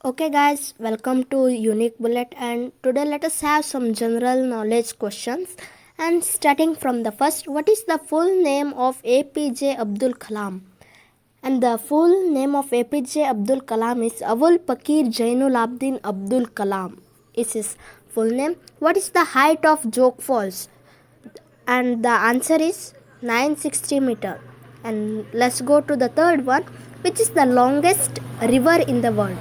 Okay guys, welcome to Unique Bullet, and today let us have some general knowledge questions. And starting from the first, what is the full name of APJ Abdul Kalam? And the full name of APJ Abdul Kalam is Abul Pakir Jainul Abdin Abdul Kalam. Is his full name. What is the height of Jog Falls? And the answer is 960 meter. And let's go to the third one, which is the longest river in the world.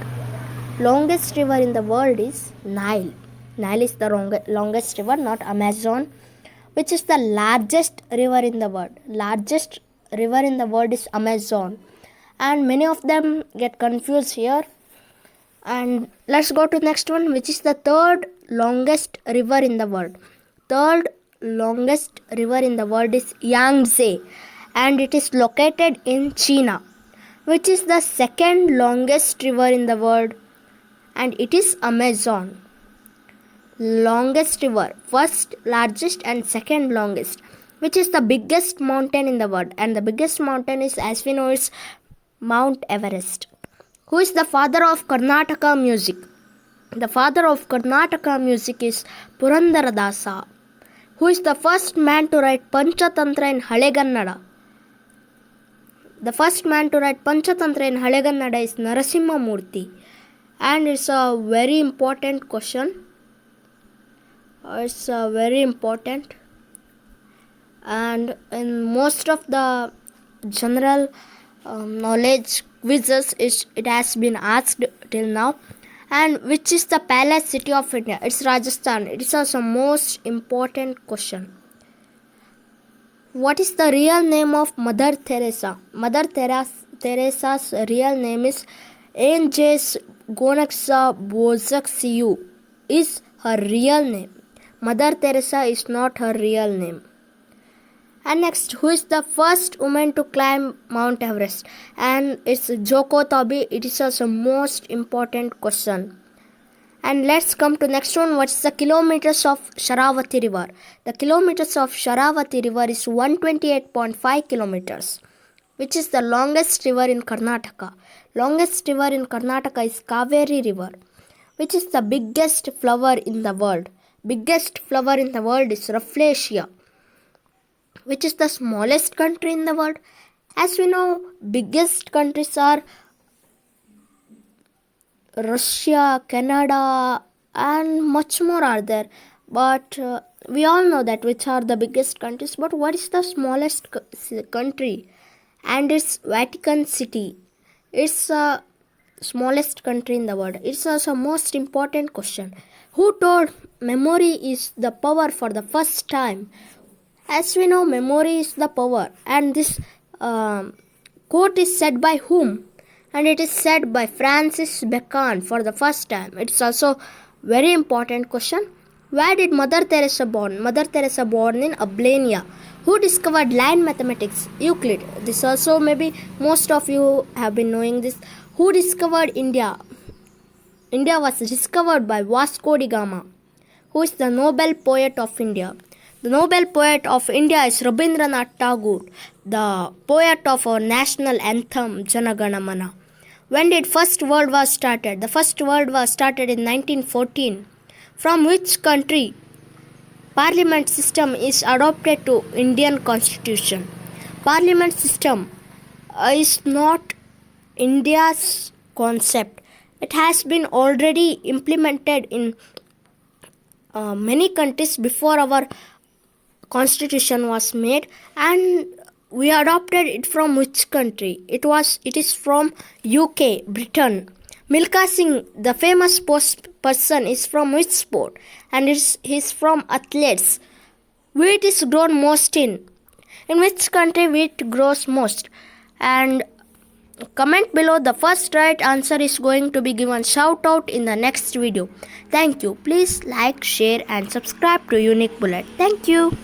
Longest river in the world is Nile. Nile is the longest river, not Amazon. Which is the largest river in the world? Largest river in the world is Amazon. And many of them get confused here. And let's go to the next one, which is the third longest river in the world. Third longest river in the world is Yangtze, and it is located in China. Which is the second longest river in the world? And it is Amazon. Longest river, first largest and second longest. Which is the biggest mountain in the world? And the biggest mountain is, as we know, is Mount Everest. Who is the father of Karnataka music? The father of Karnataka music is Purandaradasa. Who is the first man to write Panchatantra in Halegannada? The first man to write Panchatantra in Halegannada is Narasimha Murthy. And it's a very important question. It's very important. And in most of the general knowledge quizzes, it has been asked till now. And which is the palace city of India? It's Rajasthan. It is also most important question. What is the real name of Mother Teresa? Mother Teresa's real name is Anges Gonaksa Bozaksiu is her real name. Mother Teresa is not her real name. And next, who is the first woman to climb Mount Everest? And it's Joko Tobi. It is also most important question. And let's come to next one. What is the kilometers of Sharavati River? The kilometers of Sharavati River is 128.5 kilometers. Which is the longest river in Karnataka? Longest river in Karnataka is Kaveri River. Which is the biggest flower in the world? Biggest flower in the world is Rafflesia. Which is the smallest country in the world? As we know, biggest countries are Russia, Canada, and much more are there. But we all know that which are the biggest countries. But what is the smallest country? And it's Vatican City. It's the smallest country in the world. It's also most important question. Who told memory is the power for the first time? As we know, memory is the power. And this quote is said by whom? And it is said by Francis Bacon for the first time. It's also very important question. Where did Mother Teresa born? Mother Teresa born in Albania. Who discovered line mathematics? Euclid. This also maybe most of you have been knowing this. Who discovered India? India was discovered by Vasco da Gama. Who is the Nobel poet of India? The Nobel poet of India is Rabindranath Tagore, the poet of our national anthem Jana Gana Mana. When did First World War started? The First World War started in 1914. From which country? Parliament system is adopted to Indian Constitution. Parliament system is not India's concept. It has been already implemented in many countries before our constitution was made, and we adopted it from which country? It is from UK, Britain. Milkha Singh, the famous person, is from which sport? And he's from athletes. Wheat is grown most in which country wheat grows most? And comment below. The first right answer is going to be given shout out in the next video. Thank you. Please like, share and subscribe to Unique Bullet. Thank you.